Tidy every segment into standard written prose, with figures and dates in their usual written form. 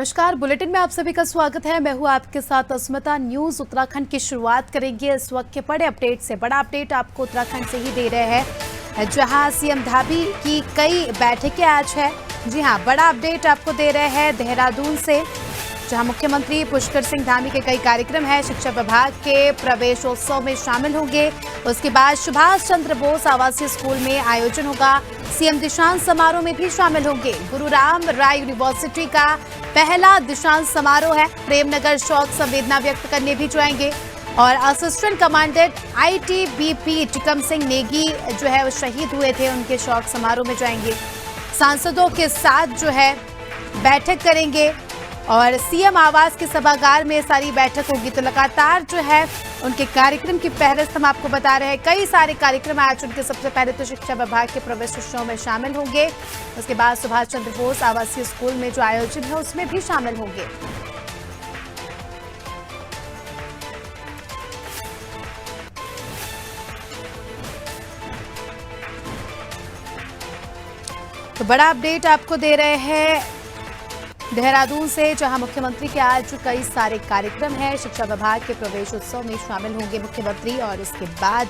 नमस्कार, बुलेटिन में आप सभी का स्वागत है। मैं हूं आपके साथ अस्मिता। न्यूज उत्तराखंड की शुरुआत करेंगे इस वक्त के बड़े अपडेट से। बड़ा अपडेट आपको उत्तराखंड से ही दे रहे हैं, जहां सीएम धामी की कई बैठकें आज है। जी हां, बड़ा अपडेट आपको दे रहे हैं देहरादून से, जहां मुख्यमंत्री पुष्कर सिंह धामी के कई कार्यक्रम है। शिक्षा विभाग के प्रवेशोत्सव में शामिल होंगे। उसके बाद सुभाष चंद्र बोस आवासीय स्कूल में आयोजन होगा। सीएम दीक्षांत समारोह में भी शामिल होंगे। गुरु राम राय यूनिवर्सिटी का पहला दीक्षांत समारोह है। प्रेमनगर शोक संवेदना व्यक्त करने भी जाएंगे। और assistant commandant ITBP Tikam Singh Negi जो है वो शहीद हुए थे, उनके शोक समारोह में जाएंगे। सांसदों के साथ जो है बैठक करेंगे और सीएम आवास के सभागार में सारी बैठक होगी। तो लगातार जो है उनके कार्यक्रम की फहरिस्त हम आपको बता रहे हैं। कई सारे कार्यक्रम आज उनके। सबसे पहले तो शिक्षा विभाग के प्रवेशोत्सव में शामिल होंगे। उसके बाद सुभाष चंद्र बोस आवासीय स्कूल में जो आयोजन है उसमें भी शामिल होंगे। तो बड़ा अपडेट आपको दे रहे हैं देहरादून से, जहां मुख्यमंत्री के आज कई सारे कार्यक्रम हैं। शिक्षा विभाग के प्रवेशोत्सव में शामिल होंगे मुख्यमंत्री और इसके बाद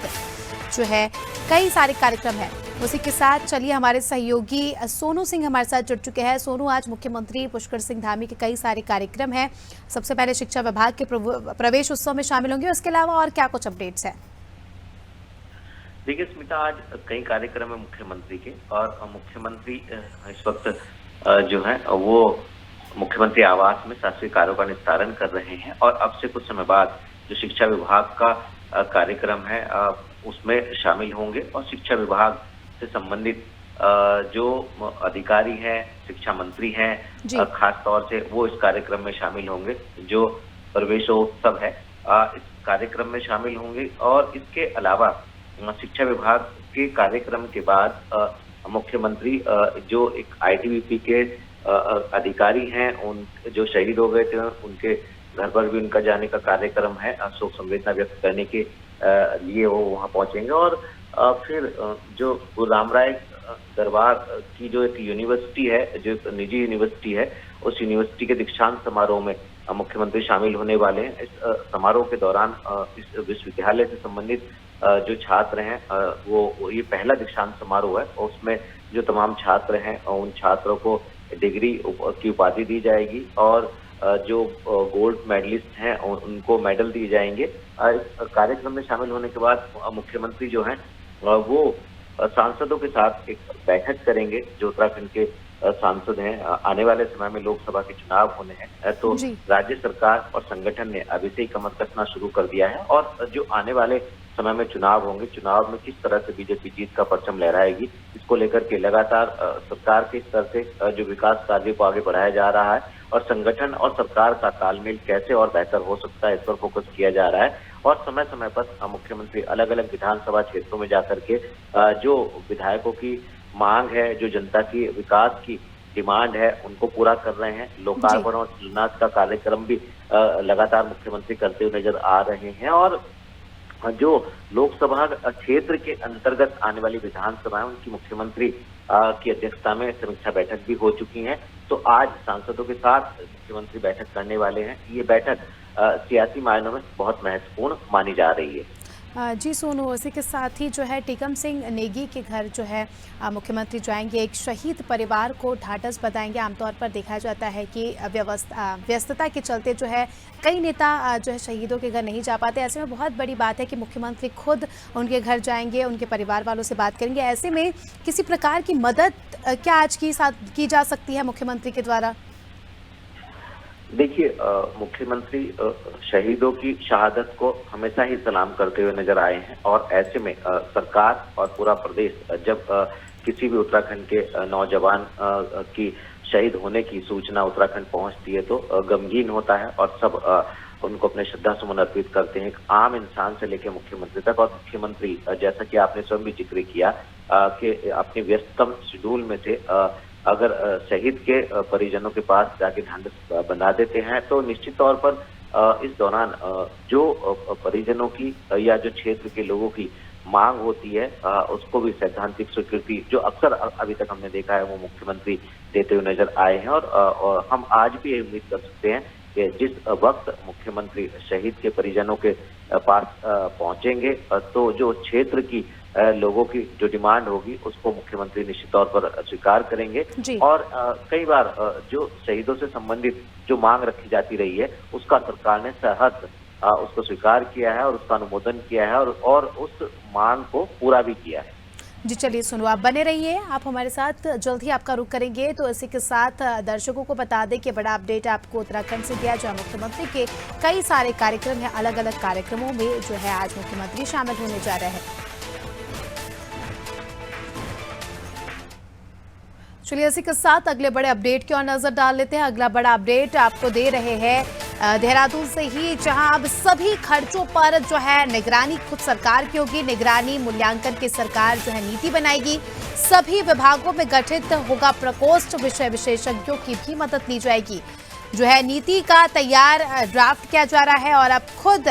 जो है कई सारे कार्यक्रम हैं। उसी के साथ चलिए हमारे सहयोगी सोनू सिंह हमारे साथ जुड़ चुके हैं। सोनू, आज मुख्यमंत्री पुष्कर सिंह धामी के कई सारे कार्यक्रम हैं। सबसे पहले शिक्षा विभाग के प्रवेशोत्सव में शामिल होंगे, उसके अलावा और क्या कुछ अपडेट्स हैं? देखिए स्मिता, आज कई कार्यक्रम है मुख्यमंत्री के, और मुख्यमंत्री इस वक्त जो है वो मुख्यमंत्री आवास में शासकीय कार्यों का निस्तारण कर रहे हैं। और अब से कुछ समय बाद जो शिक्षा विभाग का कार्यक्रम है उसमें शामिल होंगे। और शिक्षा विभाग से संबंधित जो अधिकारी हैं, शिक्षा मंत्री हैं, खास तौर से वो इस कार्यक्रम में शामिल होंगे। जो प्रवेशोत्सव है इस कार्यक्रम में शामिल होंगे। और इसके अलावा शिक्षा विभाग के कार्यक्रम के बाद मुख्यमंत्री जो एक आईटीबीपी के अधिकारी हैं, उन जो शहीद हो गए थे, उनके घर पर भी उनका जाने का कार्यक्रम है। शोक संवेदना व्यक्त करने के लिए वो वहां पहुंचेंगे। और फिर जो गुरु राम राय दरबार की जो एक यूनिवर्सिटी है, जो एक निजी यूनिवर्सिटी है, उस यूनिवर्सिटी के दीक्षांत समारोह में मुख्यमंत्री शामिल होने वाले हैं। इस समारोह के दौरान इस विश्वविद्यालय से संबंधित जो छात्र हैं वो ये पहला दीक्षांत समारोह है। और उसमें जो तमाम छात्र हैं उन छात्रों को डिग्री की उपाधि दी जाएगी। और जो गोल्ड मेडलिस्ट हैं उनको मेडल दिए जाएंगे। इस कार्यक्रम में शामिल होने के बाद मुख्यमंत्री जो हैं वो सांसदों के साथ एक बैठक करेंगे। जो उत्तराखंड के सांसद हैं, आने वाले समय में लोकसभा के चुनाव होने हैं, तो राज्य सरकार और संगठन ने अभी से ही कमर कसना शुरू कर दिया है। और जो आने वाले समय में चुनाव होंगे, चुनाव में किस तरह से बीजेपी जीत का परचम लहराएगी, इसको लेकर के लगातार सरकार के स्तर से जो विकास कार्यों को आगे बढ़ाया जा रहा है और संगठन और सरकार का तालमेल कैसे और बेहतर हो सकता है, इस पर फोकस किया जा रहा है। और समय समय पर मुख्यमंत्री अलग अलग विधानसभा क्षेत्रों में जाकर के जो विधायकों की मांग है, जो जनता की विकास की डिमांड है, उनको पूरा कर रहे हैं। लोकार्पण और शिलान्यास का कार्यक्रम भी लगातार मुख्यमंत्री करते हुए नजर आ रहे हैं। और जो लोकसभा क्षेत्र के अंतर्गत आने वाली विधानसभाएं, उनकी मुख्यमंत्री की अध्यक्षता में समीक्षा बैठक भी हो चुकी है। तो आज सांसदों के साथ मुख्यमंत्री बैठक करने वाले हैं। ये बैठक सियासी मायनों में बहुत महत्वपूर्ण मानी जा रही है। जी सोनू, इसी के साथ ही जो है टिकम सिंह नेगी के घर जो है मुख्यमंत्री जाएंगे। एक शहीद परिवार को ढाढ़स बधाएंगे। आमतौर पर देखा जाता है कि व्यस्तता के चलते जो है कई नेता जो है शहीदों के घर नहीं जा पाते। ऐसे में बहुत बड़ी बात है कि मुख्यमंत्री खुद उनके घर जाएंगे, उनके परिवार वालों से बात करेंगे। ऐसे में किसी प्रकार की मदद क्या आज की जा सकती है मुख्यमंत्री के द्वारा? देखिए, मुख्यमंत्री शहीदों की शहादत को हमेशा ही सलाम करते हुए नजर आए हैं। और ऐसे में सरकार और पूरा प्रदेश जब किसी भी उत्तराखंड के नौजवान की शहीद होने की सूचना उत्तराखंड पहुंचती है तो गमगीन होता है और सब उनको अपने श्रद्धा सुमन अर्पित करते हैं, एक आम इंसान से लेकर मुख्यमंत्री तक। और मुख्यमंत्री, जैसा कि आपने स्वयं भी जिक्र किया कि अपने व्यस्ततम शेड्यूल में से अगर शहीद के परिजनों के पास जाके ढांढस बंधा देते हैं, तो निश्चित तौर पर इस दौरान जो परिजनों की या जो क्षेत्र के लोगों की मांग होती है उसको भी सैद्धांतिक स्वीकृति जो अक्सर अभी तक हमने देखा है वो मुख्यमंत्री देते हुए नजर आए हैं। और हम आज भी ये उम्मीद कर सकते हैं कि जिस वक्त मुख्यमंत्री शहीद के परिजनों के पास पहुंचेंगे तो जो क्षेत्र की लोगों की जो डिमांड होगी उसको मुख्यमंत्री निश्चित तौर पर स्वीकार करेंगे। और कई बार जो शहीदों से संबंधित जो मांग रखी जाती रही है उसका सरकार ने सहर्ष उसको स्वीकार किया है और उसका अनुमोदन किया है और उस मांग को पूरा भी किया है। जी चलिए सुनो, आप बने रहिए, आप हमारे साथ जल्द ही आपका रुख करेंगे। तो इसी के साथ दर्शकों को बता दें कि बड़ा अपडेट आपको उत्तराखंड से दिया, जहां मुख्यमंत्री के कई सारे कार्यक्रम हैं। अलग अलग कार्यक्रमों में जो है आज मुख्यमंत्री शामिल होने जा रहे हैं। चलिए इसी के साथ अगले बड़े अपडेट की ओर नजर डाल लेते हैं। अगला बड़ा अपडेट आपको दे रहे हैं देहरादून से ही, जहां अब सभी खर्चों पर जो है निगरानी खुद सरकार की होगी। निगरानी मूल्यांकन की सरकार जो है नीति बनाएगी। सभी विभागों में गठित होगा प्रकोष्ठ, विषय विशेषज्ञों की भी मदद ली जाएगी। जो है नीति का तैयार ड्राफ्ट किया जा रहा है और अब खुद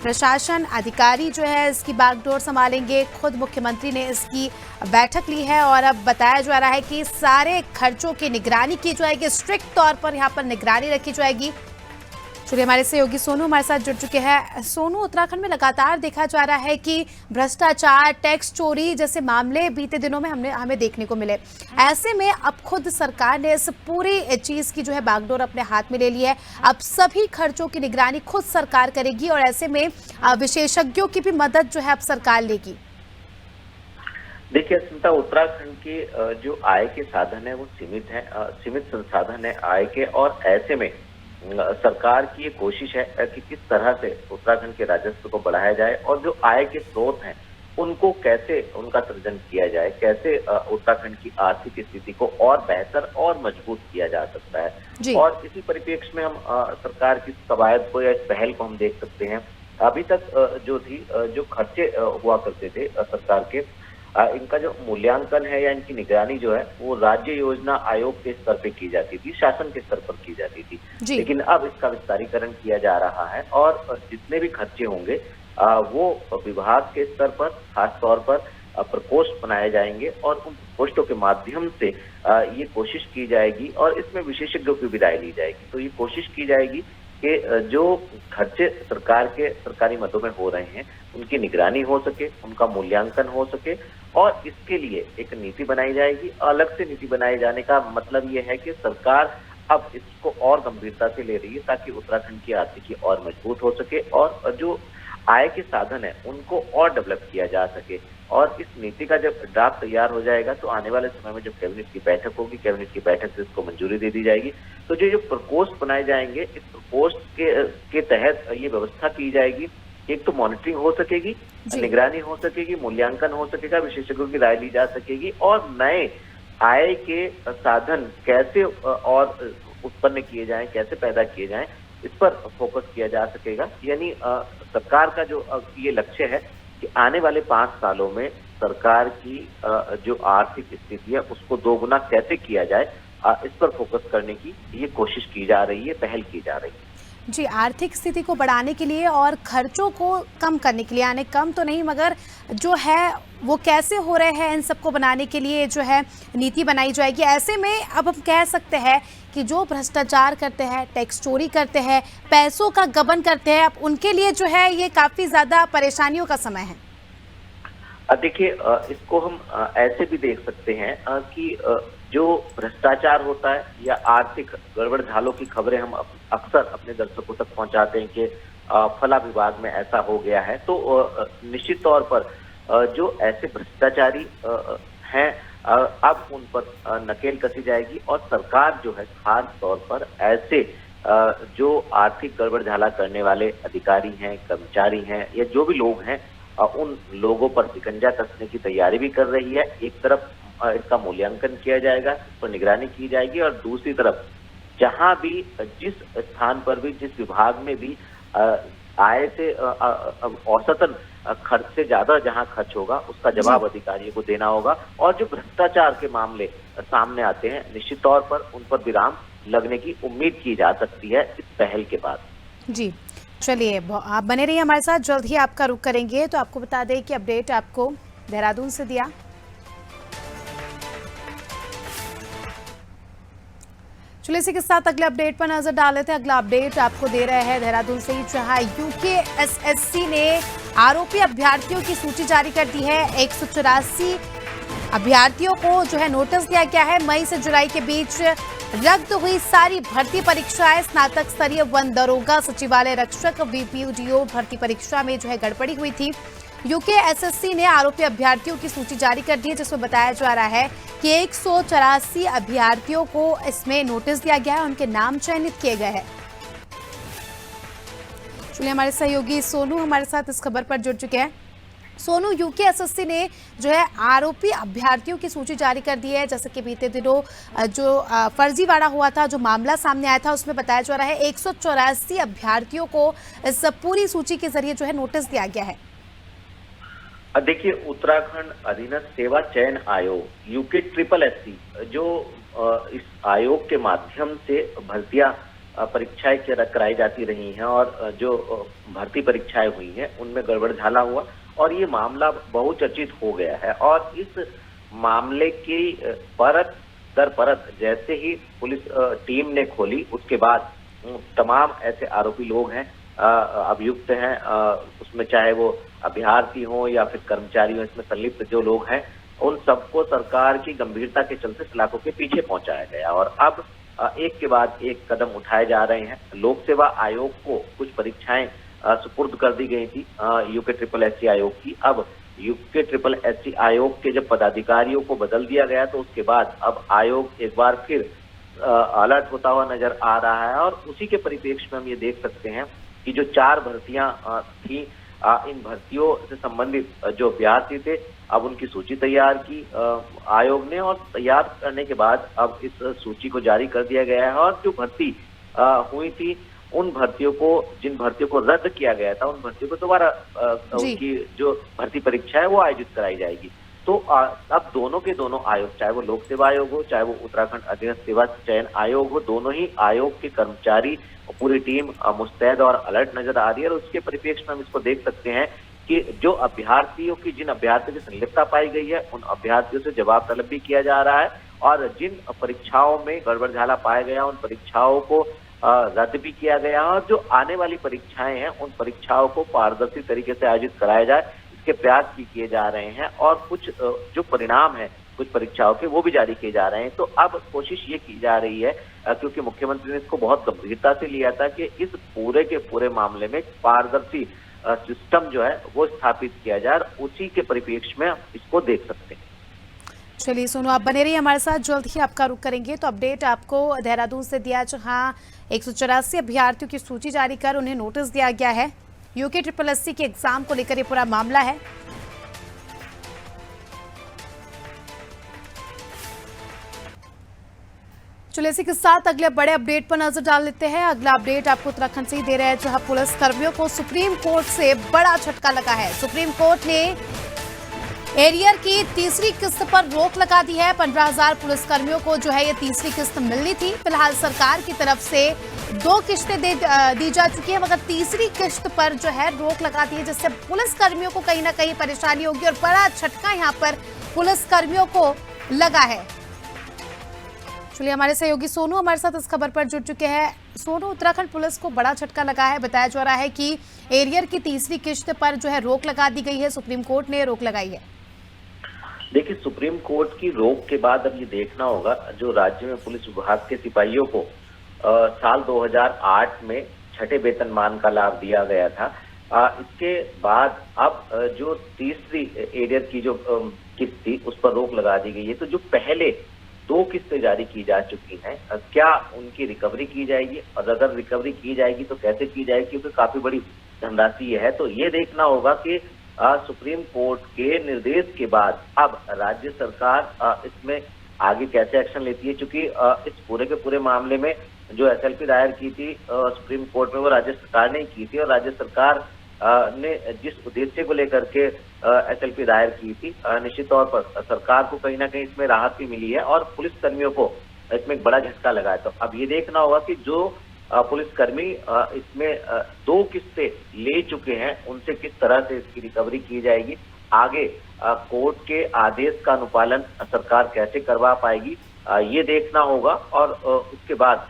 प्रशासन अधिकारी जो है इसकी बागडोर संभालेंगे। खुद मुख्यमंत्री ने इसकी बैठक ली है और अब बताया जा रहा है कि सारे खर्चों की निगरानी की जाएगी। स्ट्रिक्ट तौर पर यहाँ पर निगरानी रखी जाएगी। चलिए हमारे सहयोगी सोनू हमारे साथ जुड़ चुके हैं। सोनू, उत्तराखंड में लगातार देखा जा रहा है कि भ्रष्टाचार, टैक्स चोरी जैसे मामले बीते दिनों में हमें देखने को मिले। ऐसे में अब खुद सरकार ने इस पूरी चीज की जो है बागडोर अपने हाथ में ले ली है। अब सभी खर्चों की निगरानी खुद सरकार करेगी और ऐसे में विशेषज्ञों की भी मदद जो है अब सरकार लेगी। देखिए स्मिता, उत्तराखंड के जो आय के साधन है वो सीमित है, सीमित संसाधन है आय के। और ऐसे में सरकार की ये कोशिश है कि किस तरह से उत्तराखंड के राजस्व को बढ़ाया जाए और जो आय के स्रोत हैं उनको कैसे उनका सृजन किया जाए, कैसे उत्तराखंड की आर्थिक स्थिति को और बेहतर और मजबूत किया जा सकता है। और इसी परिप्रेक्ष्य में हम सरकार की कवायद को या इस पहल को हम देख सकते हैं। अभी तक जो खर्चे हुआ करते थे सरकार के, इनका जो मूल्यांकन है या इनकी निगरानी जो है वो राज्य योजना आयोग के स्तर पे की जाती थी, शासन के स्तर पर की जाती थी। लेकिन अब इसका विस्तारीकरण किया जा रहा है और जितने भी खर्चे होंगे वो विभाग के स्तर पर खास तौर पर प्रकोष्ठ बनाए जाएंगे और उन प्रकोष्ठों के माध्यम से ये कोशिश की जाएगी और इसमें विशेषज्ञों की भी राय ली जाएगी। तो ये कोशिश की जाएगी कि जो खर्चे सरकार के सरकारी मदों में हो रहे हैं उनकी निगरानी हो सके, उनका मूल्यांकन हो सके और इसके लिए एक नीति बनाई जाएगी। अलग से नीति बनाए जाने का मतलब ये है कि सरकार अब इसको और गंभीरता से ले रही है ताकि उत्तराखंड की आर्थिकी और मजबूत हो सके और जो आय के साधन है उनको और डेवलप किया जा सके। और इस नीति का जब ड्राफ्ट तैयार हो जाएगा तो आने वाले समय में जब कैबिनेट की बैठक होगी, कैबिनेट की बैठक से इसको मंजूरी दे दी जाएगी। तो जो प्रकोष्ठ बनाए जाएंगे, इस प्रकोष्ठ के तहत ये व्यवस्था की जाएगी। एक तो मॉनिटरिंग हो सकेगी, निगरानी हो सकेगी, मूल्यांकन हो सकेगा, विशेषज्ञों की राय ली जा सकेगी और नए आय के साधन कैसे और उत्पन्न किए जाएं, कैसे पैदा किए जाएं, इस पर फोकस किया जा सकेगा। यानी सरकार का जो ये लक्ष्य है कि आने वाले 5 सालों में सरकार की जो आर्थिक स्थिति है उसको दोगुना कैसे किया जाए, इस पर फोकस करने की ये कोशिश की जा रही है, पहल की जा रही है। जी, आर्थिक स्थिति को बढ़ाने के लिए और खर्चों को कम करने के लिए, यानी कम तो नहीं मगर जो है वो कैसे हो रहे हैं इन सबको बनाने के लिए जो है नीति बनाई जाएगी। ऐसे में अब हम कह सकते हैं कि जो भ्रष्टाचार करते हैं, टैक्स चोरी करते हैं, पैसों का गबन करते हैं, अब उनके लिए जो है ये काफ़ी ज़्यादा परेशानियों का समय है। देखिए इसको हम ऐसे भी देख सकते हैं कि जो भ्रष्टाचार होता है या आर्थिक गड़बड़ झालों की खबरें हम अक्सर अपने दर्शकों तक पहुंचाते हैं कि फला विभाग में ऐसा हो गया है। तो निश्चित तौर पर जो ऐसे भ्रष्टाचारी हैं अब उन पर नकेल कसी जाएगी और सरकार जो है खास तौर पर ऐसे जो आर्थिक गड़बड़ झाला करने वाले अधिकारी हैं, कर्मचारी हैं या जो भी लोग हैं उन लोगों पर शिकंजा कसने की तैयारी भी कर रही है। एक तरफ इसका मूल्यांकन किया जाएगा, इस पर निगरानी की जाएगी और दूसरी तरफ जहां भी जिस स्थान पर भी जिस विभाग में भी आय से औसतन खर्च से ज्यादा जहां खर्च होगा उसका जवाब अधिकारियों को देना होगा। और जो भ्रष्टाचार के मामले सामने आते हैं निश्चित तौर पर उन पर विराम लगने की उम्मीद की जा सकती है इस पहल के बाद। जी, चलिए आप बने रहिए हमारे साथ, जल्द ही आपका रुख करेंगे। तो आपको बता दें कि अपडेट आपको देहरादून से दिया। चलिए इसी के साथ अगले अपडेट पर नजर डाल लेते हैं। अगला अपडेट आपको दे रहे हैं देहरादून से ही, जहां यूकेएसएससी ने आरोपी अभ्यर्थियों की सूची जारी कर दी है। 184 अभ्यर्थियों को जो है नोटिस दिया गया है। मई से जुलाई के बीच रद्द हुई सारी भर्ती परीक्षाएं। स्नातक स्तरीय वन दरोगा, सचिवालय रक्षक, बीपीओ भर्ती परीक्षा में जो है गड़बड़ी हुई थी। यूकेएसएससी ने आरोपी अभ्यर्थियों की सूची जारी कर दी है, जिसमें बताया जा रहा है कि 184 अभ्यर्थियों को इसमें नोटिस दिया गया है, उनके नाम चयनित किए गए हैं। चलिए हमारे सहयोगी सोनू हमारे साथ इस खबर पर जुड़ चुके हैं। सोनू, यूकेएसएससी ने जो है आरोपी अभ्यर्थियों की सूची जारी कर दी है। जैसे कि बीते दिनों जो फर्जीवाड़ा हुआ था, जो मामला सामने आया था, उसमें बताया जा रहा है 184 अभ्यर्थियों को इस पूरी सूची के जरिए जो है नोटिस दिया गया है। देखिए, उत्तराखंड अधीनस्थ सेवा चयन आयोग यूके-SSSC जो इस आयोग के माध्यम से भर्तियां परीक्षाएं कराई जाती रही हैं और जो भर्ती परीक्षाएं हुई हैं उनमें गड़बड़झाला हुआ और ये मामला बहुचर्चित हो गया है। और इस मामले की परत दर परत जैसे ही पुलिस टीम ने खोली, उसके बाद तमाम ऐसे आरोपी लोग हैं, अभियुक्त हैं, उसमें चाहे वो अभ्यर्थी हो या फिर कर्मचारी हो, इसमें संलिप्त जो लोग हैं, उन सबको सरकार की गंभीरता के चलते सलाखों के पीछे पहुंचाया गया और अब एक के बाद एक कदम उठाए जा रहे हैं। लोक सेवा आयोग को कुछ परीक्षाएं सुपुर्द कर दी गई थी यूके-SSSC आयोग की। अब यूके-SSSC आयोग के जब पदाधिकारियों को बदल दिया गया तो उसके बाद अब आयोग एक बार फिर अलर्ट होता हुआ नजर आ रहा है और उसी के परिप्रेक्ष्य में हम ये देख सकते हैं कि जो 4 भर्तियां थी, इन भर्तियों से संबंधित जो अभ्यर्थी थे, अब उनकी सूची तैयार की आयोग ने और तैयार करने के बाद अब इस सूची को जारी कर दिया गया है और जो भर्ती हुई थी उन भर्तियों को, जिन भर्तियों को रद्द किया गया था, उन भर्तियों को दोबारा उनकी जो भर्ती परीक्षा है वो आयोजित कराई जाएगी। तो अब दोनों के दोनों आयोग, चाहे वो लोक सेवा आयोग हो, चाहे वो उत्तराखंड अधीनस्थ सेवा चयन आयोग हो, दोनों ही आयोग के कर्मचारी, पूरी टीम मुस्तैद और अलर्ट नजर आ रही है। और उसके परिप्रेक्ष्य में हम इसको देख सकते हैं कि जो अभ्यर्थियों की, जिन अभ्यर्थियों की संलिप्तता पाई गई है, उन अभ्यर्थियों से जवाब तलब भी किया जा रहा है और जिन परीक्षाओं में गड़बड़झाला पाया गया उन परीक्षाओं को रद्द भी किया गया और जो आने वाली परीक्षाएं हैं उन परीक्षाओं को पारदर्शी तरीके से आयोजित कराया जाए, इसके प्रयास भी किए जा रहे हैं और कुछ जो परिणाम है कुछ परीक्षाओं के वो भी जारी किए जा रहे हैं। तो अब कोशिश ये की जा रही है, क्योंकि मुख्यमंत्री ने इसको बहुत गंभीरता से लिया था, कि इस पूरे के पूरे मामले में पारदर्शी सिस्टम जो है वो स्थापित किया जाए और उसी के परिप्रेक्ष्य में इसको देख सकते हैं। चलिए सोनू, आप बने रहिए हमारे साथ, जल्द ही आपका रुख करेंगे। तो अपडेट आपको देहरादून से दिया, जहां 184 अभ्यर्थियों की सूची जारी कर उन्हें नोटिस दिया गया है। यूके-SSSC के एग्जाम को लेकर ये पूरा मामला है। चलिए इसी के साथ अगले बड़े अपडेट पर नजर डाल लेते हैं। अगला अपडेट आपको उत्तराखंड से ही दे रहे हैं, जहां पुलिस कर्मियों को सुप्रीम कोर्ट से बड़ा झटका लगा है। सुप्रीम कोर्ट ने एरियर की तीसरी किस्त पर रोक लगा दी है। 15,000 पुलिसकर्मियों को जो है ये तीसरी किस्त मिलनी थी। फिलहाल सरकार की तरफ से 2 किस्तें दी जा चुकी है, मगर तीसरी किस्त पर जो है रोक लगा दी है, जिससे पुलिसकर्मियों को कहीं ना कहीं परेशानी होगी और बड़ा झटका यहाँ पर पुलिसकर्मियों को लगा है। चलिए हमारे सहयोगी सोनू हमारे साथ इस खबर पर जुड़ चुके हैं। सोनू, उत्तराखंड पुलिस को बड़ा झटका लगा है। बताया जा रहा है कि एरियर की तीसरी किस्त पर जो है रोक लगा दी गई है, सुप्रीम कोर्ट ने रोक लगाई है। देखिए, सुप्रीम कोर्ट की रोक के बाद अब ये देखना होगा, जो राज्य में पुलिस विभाग के सिपाहियों को साल 2008 में छठे वेतनमान का लाभ दिया गया था, इसके बाद अब जो तीसरी एरियर की जो किस्त थी उस पर रोक लगा दी गई है। तो जो पहले 2 किस्तें जारी की जा चुकी हैं, क्या उनकी रिकवरी की जाएगी और अगर रिकवरी की जाएगी तो कैसे की जाएगी, क्योंकि काफी बड़ी धनराशि है। तो ये देखना होगा कि सुप्रीम कोर्ट के निर्देश के बाद अब राज्य सरकार इसमें आगे कैसे एक्शन लेती है, क्योंकि इस पूरे के पूरे मामले में जो SLP दायर की थी सुप्रीम कोर्ट में, वो राज्य सरकार ने की थी और राज्य सरकार ने जिस उद्देश्य को लेकर के SLP दायर की थी, निश्चित तौर पर सरकार को कहीं ना कहीं इसमें राहत भी मिली है और पुलिस कर्मियों को इसमें एक बड़ा झटका लगा है। तो अब ये देखना होगा कि जो पुलिसकर्मी इसमें 2 किस्तें ले चुके हैं, उनसे किस तरह से इसकी रिकवरी की जाएगी, आगे कोर्ट के आदेश का अनुपालन सरकार कैसे करवा पाएगी, ये देखना होगा। और उसके बाद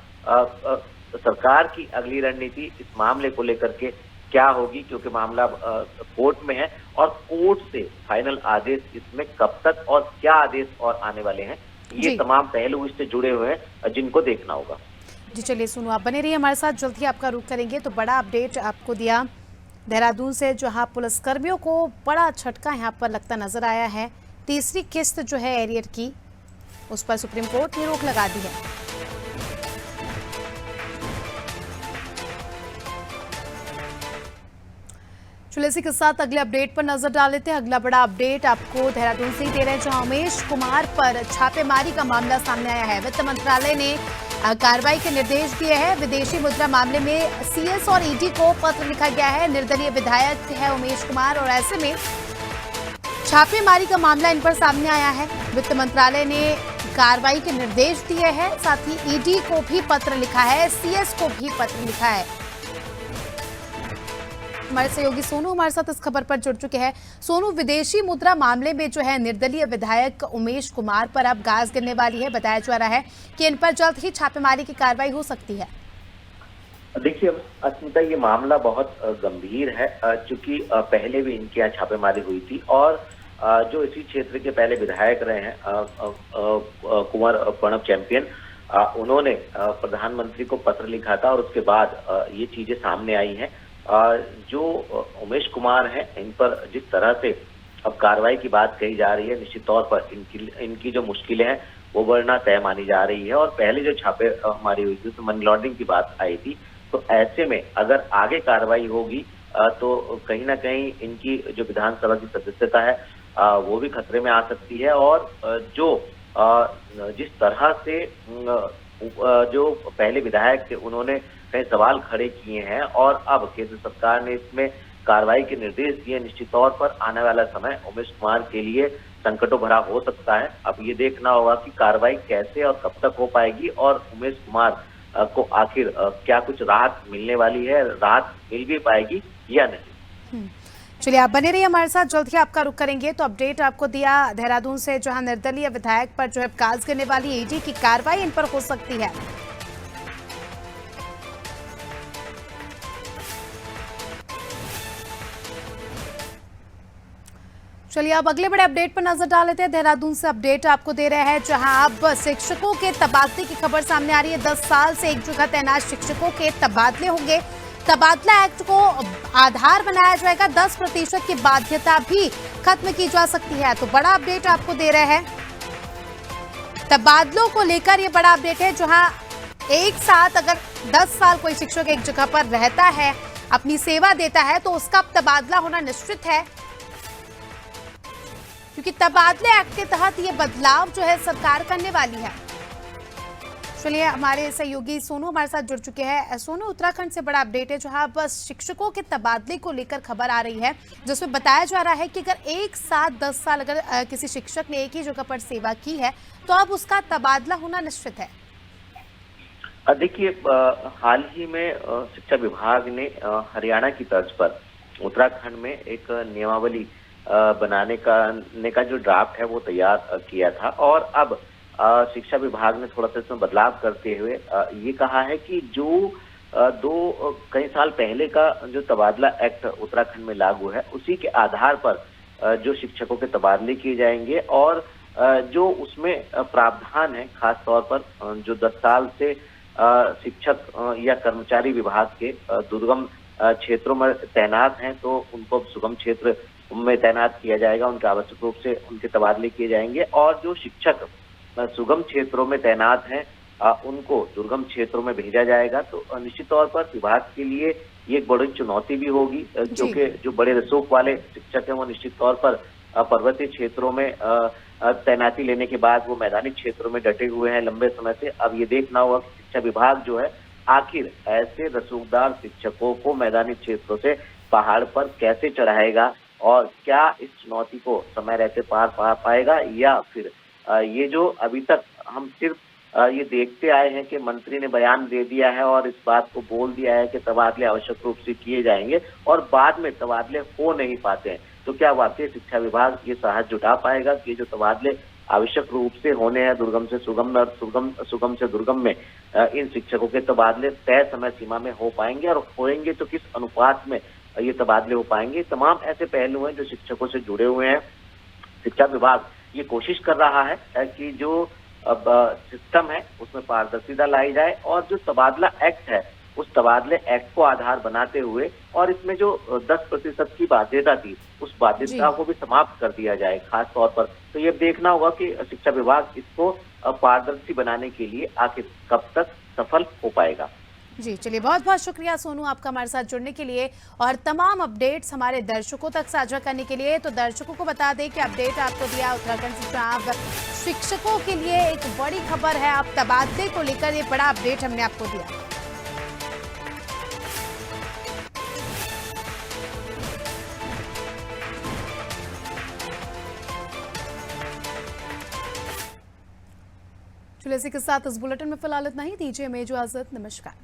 सरकार की अगली रणनीति इस मामले को लेकर के क्या होगी, क्योंकि मामला कोर्ट में है और कोर्ट से फाइनल आदेश इसमें कब तक और क्या आदेश और आने वाले हैं, ये जी। तमाम पहलू इससे जुड़े हुए हैं जिनको देखना होगा। जी चलिए सोनू, आप बने रहिए हमारे साथ, जल्द ही आपका रुख करेंगे। तो बड़ा अपडेट आपको दिया देहरादून से, जहां पुलिसकर्मियों को बड़ा झटका यहां पर लगता नजर आया है। तीसरी किस्त जो है एरियर की, उस पर सुप्रीम कोर्ट ने रोक लगा दी है। चलिए इसी के साथ अगले अपडेट पर नजर डाल लेते हैं। अगला बड़ा अपडेट आपको देहरादून से ही दे रहे हैं, जहां उमेश कुमार पर छापेमारी का मामला सामने आया है। वित्त मंत्रालय ने कार्रवाई के निर्देश दिए हैं। विदेशी मुद्रा मामले में सीएस और ईडी को पत्र लिखा गया है। निर्दलीय विधायक है उमेश कुमार और ऐसे में छापेमारी का मामला इन पर सामने आया है। वित्त मंत्रालय ने कार्रवाई के निर्देश दिए हैं, साथ ही ईडी को भी पत्र लिखा है, सीएस को भी पत्र लिखा है। हमारे सहयोगी सोनू हमारे साथ इस खबर पर जुड़ चुके हैं। सोनू, विदेशी मुद्रा मामले में जो है निर्दलीय विधायक उमेश कुमार पर अब गाज गिरने वाली है। बताया जा रहा है कि इन पर जल्द ही छापेमारी की कार्रवाई हो सकती है। देखिए अस्मिता, ये मामला बहुत गंभीर है, चूंकि पहले भी इनके यहाँ छापेमारी हुई थी और जो इसी क्षेत्र के पहले विधायक रहे हैं कुंवर प्रणब चैंपियन, उन्होंने प्रधानमंत्री को पत्र लिखा था और उसके बाद ये चीजें सामने आई हैं। जो उमेश कुमार हैं, इन पर जिस तरह से अब कार्रवाई की बात कही जा रही है, निश्चित तौर पर इनकी जो मुश्किलें हैं वो बढ़ना तय मानी जा रही है। और पहले जो छापेमारी हुई थी उसमें मनी लॉन्ड्रिंग की बात आई थी, तो ऐसे में अगर आगे कार्रवाई होगी तो कहीं ना कहीं इनकी जो विधानसभा की सदस्यता है वो भी खतरे में आ सकती है। और जो जिस तरह से जो पहले विधायक थे उन्होंने कई सवाल खड़े किए हैं और अब केंद्र सरकार ने इसमें कार्रवाई के निर्देश दिए, निश्चित तौर पर आने वाला समय उमेश कुमार के लिए संकटों भरा हो सकता है। अब ये देखना होगा कि कार्रवाई कैसे और कब तक हो पाएगी और उमेश कुमार को आखिर क्या कुछ राहत मिलने वाली है, राहत मिल भी पाएगी या नहीं। चलिए आप बने रहिए हमारे साथ, जल्द ही आपका रुख करेंगे। तो अपडेट आपको दिया देहरादून से, जहां निर्दलीय विधायक पर जो है गाज गिरने वाली ईडी की कार्रवाई इन पर हो सकती है। चलिए अब अगले बड़े अपडेट पर नजर डाल लेते हैं। देहरादून से अपडेट आपको दे रहे हैं, जहां अब शिक्षकों के तबादले की खबर सामने आ रही है। 10 साल से एक जगह तैनात शिक्षकों के तबादले होंगे। तबादला एक्ट को आधार बनाया जाएगा। 10% की बाध्यता भी खत्म की जा सकती है। तो बड़ा अपडेट आपको दे रहे हैं तबादलों को लेकर। ये बड़ा अपडेट है, जहां एक साथ अगर 10 साल कोई शिक्षक एक जगह पर रहता है, अपनी सेवा देता है, तो उसका तबादला होना निश्चित है, क्योंकि तबादले एक्ट के तहत ये बदलाव जो है सरकार करने वाली है। चलिए हमारे सहयोगी सोनू हमारे साथ जुड़ चुके हैं। सोनू, उत्तराखंड से बड़ा अपडेट है, जहां बस शिक्षकों के तबादले को लेकर खबर आ रही है, जिसमें बताया जा रहा है कि अगर एक साथ 10 साल अगर किसी शिक्षक ने एक ही जगह पर सेवा की है तो अब उसका तबादला होना निश्चित है। देखिए हाल ही में शिक्षा विभाग ने हरियाणा की तर्ज पर उत्तराखंड में एक नियमावली बनाने का जो ड्राफ्ट है वो तैयार किया था और अब शिक्षा विभाग ने थोड़ा सा इसमें बदलाव करते हुए ये कहा है कि जो कई साल पहले का जो तबादला एक्ट उत्तराखंड में लागू है उसी के आधार पर जो शिक्षकों के तबादले किए जाएंगे और जो उसमें प्रावधान है, खास तौर पर जो 10 साल से शिक्षक या कर्मचारी विभाग के दुर्गम क्षेत्रों में तैनात हैं तो उनको सुगम क्षेत्र में तैनात किया जाएगा, उनके आवश्यक रूप से उनके तबादले किए जाएंगे। और जो शिक्षक सुगम क्षेत्रों में तैनात हैं उनको दुर्गम क्षेत्रों में भेजा जाएगा। तो निश्चित तौर पर विभाग के लिए ये एक बड़ी चुनौती भी होगी, क्योंकि जो बड़े रसूख वाले शिक्षक हैं वो निश्चित तौर पर पर्वतीय क्षेत्रों में तैनाती लेने के बाद वो मैदानी क्षेत्रों में डटे हुए हैं लंबे समय से। अब ये देखना होगा कि शिक्षा विभाग जो है आखिर ऐसे रसूखदार शिक्षकों को मैदानी क्षेत्रों से पहाड़ पर कैसे चढ़ाएगा और क्या इस चुनौती को समय रहते पार पा पाएगा, या फिर ये जो अभी तक हम सिर्फ ये देखते आए हैं कि मंत्री ने बयान दे दिया है और इस बात को बोल दिया है कि तबादले आवश्यक रूप से किए जाएंगे और बाद में तबादले हो नहीं पाते हैं, तो क्या वाकई शिक्षा विभाग ये साहस जुटा पाएगा कि जो तबादले आवश्यक रूप से होने हैं दुर्गम से सुगम और सुगम से दुर्गम में इन शिक्षकों के तबादले तय समय सीमा में हो पाएंगे, और होंगे तो किस अनुपात में ये तबादले हो पाएंगे। तमाम ऐसे पहलू हैं जो शिक्षकों से जुड़े हुए हैं। शिक्षा विभाग ये कोशिश कर रहा है कि जो अब सिस्टम है उसमें पारदर्शिता लाई जाए और जो तबादला एक्ट है उस तबादले एक्ट को आधार बनाते हुए और इसमें जो 10% की बाध्यता थी उस बाध्यता को भी समाप्त कर दिया जाए खास तौर पर। तो ये देखना होगा कि शिक्षा विभाग इसको पारदर्शी बनाने के लिए आखिर कब तक सफल हो पाएगा। जी चलिए, बहुत बहुत शुक्रिया सोनू आपका हमारे साथ जुड़ने के लिए और तमाम अपडेट्स हमारे दर्शकों तक साझा करने के लिए। तो दर्शकों को बता दें कि अपडेट आपको दिया उत्तराखंड से चुनाव शिक्षकों के लिए एक बड़ी खबर है। आप तबादले को लेकर ये बड़ा अपडेट हमने आपको दिया। चलिए, इसी के साथ इस बुलेटिन में फिलहाल इतना ही। दीजिए हमें इजाजत। नमस्कार।